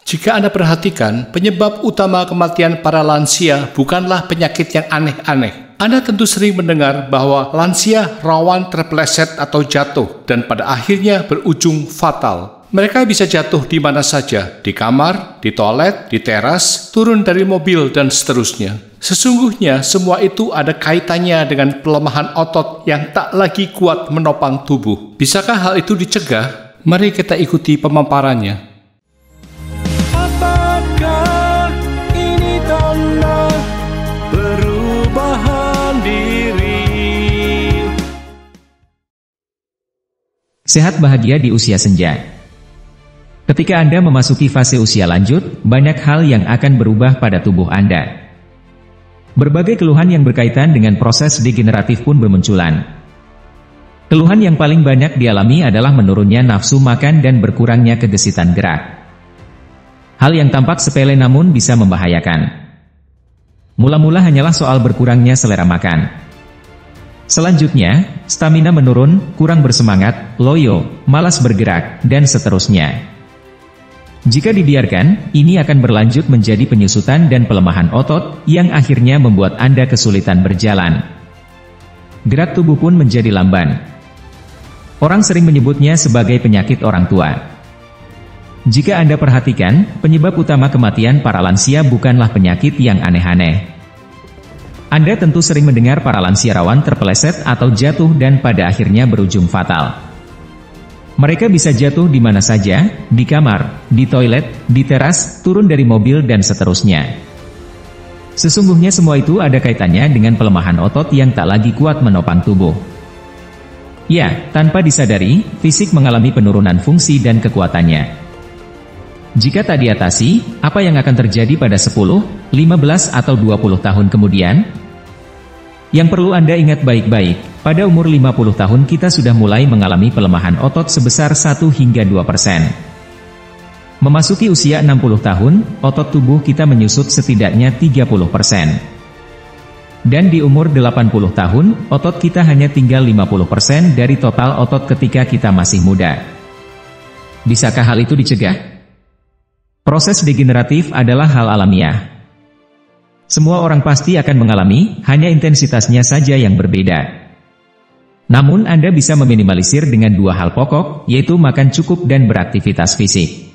Jika Anda perhatikan, penyebab utama kematian para lansia bukanlah penyakit yang aneh-aneh. Anda tentu sering mendengar bahwa lansia rawan terpeleset atau jatuh dan pada akhirnya berujung fatal. Mereka bisa jatuh di mana saja, di kamar, di toilet, di teras, turun dari mobil, dan seterusnya. Sesungguhnya semua itu ada kaitannya dengan pelemahan otot yang tak lagi kuat menopang tubuh. Bisakah hal itu dicegah? Mari kita ikuti pemaparannya. Apakah ini tanda perubahan diri? Sehat bahagia di usia senja. Ketika Anda memasuki fase usia lanjut, banyak hal yang akan berubah pada tubuh Anda. Berbagai keluhan yang berkaitan dengan proses degeneratif pun bermunculan. Keluhan yang paling banyak dialami adalah menurunnya nafsu makan dan berkurangnya kegesitan gerak. Hal yang tampak sepele namun bisa membahayakan. Mula-mula hanyalah soal berkurangnya selera makan. Selanjutnya, stamina menurun, kurang bersemangat, loyo, malas bergerak, dan seterusnya. Jika dibiarkan, ini akan berlanjut menjadi penyusutan dan pelemahan otot, yang akhirnya membuat Anda kesulitan berjalan. Gerak tubuh pun menjadi lamban. Orang sering menyebutnya sebagai penyakit orang tua. Jika Anda perhatikan, penyebab utama kematian para lansia bukanlah penyakit yang aneh-aneh. Anda tentu sering mendengar para lansia rawan terpeleset atau jatuh dan pada akhirnya berujung fatal. Mereka bisa jatuh di mana saja, di kamar, di toilet, di teras, turun dari mobil dan seterusnya. Sesungguhnya semua itu ada kaitannya dengan pelemahan otot yang tak lagi kuat menopang tubuh. Ya, tanpa disadari, fisik mengalami penurunan fungsi dan kekuatannya. Jika tak diatasi, apa yang akan terjadi pada 10, 15 atau 20 tahun kemudian? Yang perlu Anda ingat baik-baik, pada umur 50 tahun kita sudah mulai mengalami pelemahan otot sebesar 1 hingga 2%. Memasuki usia 60 tahun, otot tubuh kita menyusut setidaknya 30%. Dan di umur 80 tahun, otot kita hanya tinggal 50% dari total otot ketika kita masih muda. Bisakah hal itu dicegah? Proses degeneratif adalah hal alamiah. Semua orang pasti akan mengalami, hanya intensitasnya saja yang berbeda. Namun Anda bisa meminimalisir dengan dua hal pokok, yaitu makan cukup dan beraktivitas fisik.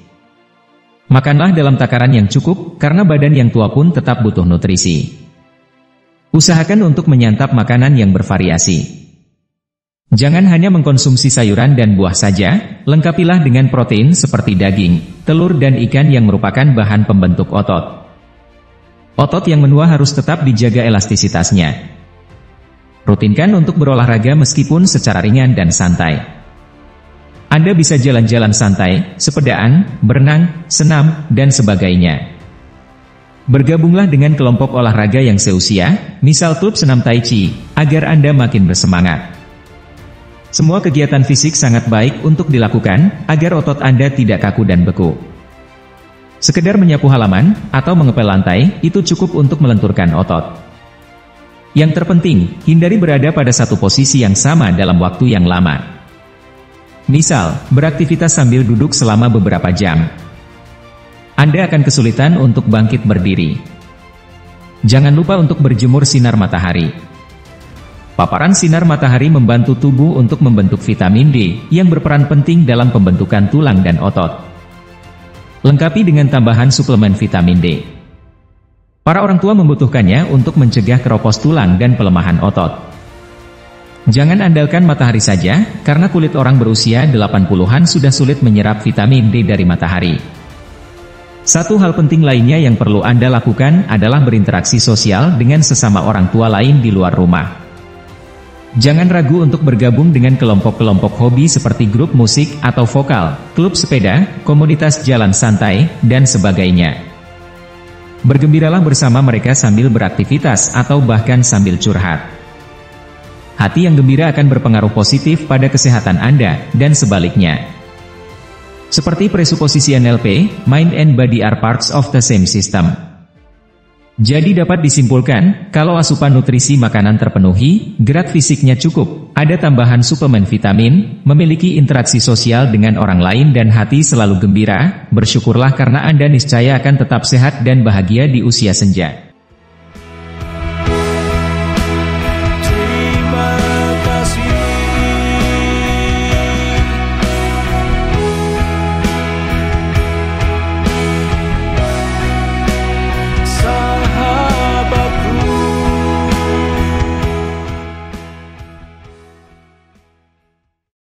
Makanlah dalam takaran yang cukup, karena badan yang tua pun tetap butuh nutrisi. Usahakan untuk menyantap makanan yang bervariasi. Jangan hanya mengkonsumsi sayuran dan buah saja, lengkapilah dengan protein seperti daging, telur dan ikan yang merupakan bahan pembentuk otot. Otot yang menua harus tetap dijaga elastisitasnya. Rutinkan untuk berolahraga meskipun secara ringan dan santai. Anda bisa jalan-jalan santai, sepedaan, berenang, senam, dan sebagainya. Bergabunglah dengan kelompok olahraga yang seusia, misal klub senam tai chi, agar Anda makin bersemangat. Semua kegiatan fisik sangat baik untuk dilakukan, agar otot Anda tidak kaku dan beku. Sekedar menyapu halaman, atau mengepel lantai, itu cukup untuk melenturkan otot. Yang terpenting, hindari berada pada satu posisi yang sama dalam waktu yang lama. Misal, beraktivitas sambil duduk selama beberapa jam. Anda akan kesulitan untuk bangkit berdiri. Jangan lupa untuk berjemur sinar matahari. Paparan sinar matahari membantu tubuh untuk membentuk vitamin D, yang berperan penting dalam pembentukan tulang dan otot. Lengkapi dengan tambahan suplemen vitamin D. Para orang tua membutuhkannya untuk mencegah keropos tulang dan pelemahan otot. Jangan andalkan matahari saja, karena kulit orang berusia 80-an sudah sulit menyerap vitamin D dari matahari. Satu hal penting lainnya yang perlu Anda lakukan adalah berinteraksi sosial dengan sesama orang tua lain di luar rumah. Jangan ragu untuk bergabung dengan kelompok-kelompok hobi seperti grup musik atau vokal, klub sepeda, komunitas jalan santai, dan sebagainya. Bergembiralah bersama mereka sambil beraktivitas atau bahkan sambil curhat. Hati yang gembira akan berpengaruh positif pada kesehatan Anda, dan sebaliknya. Seperti presuposisi NLP, mind and body are parts of the same system. Jadi dapat disimpulkan, kalau asupan nutrisi makanan terpenuhi, gerak fisiknya cukup, ada tambahan suplemen vitamin, memiliki interaksi sosial dengan orang lain dan hati selalu gembira, bersyukurlah karena Anda niscaya akan tetap sehat dan bahagia di usia senja.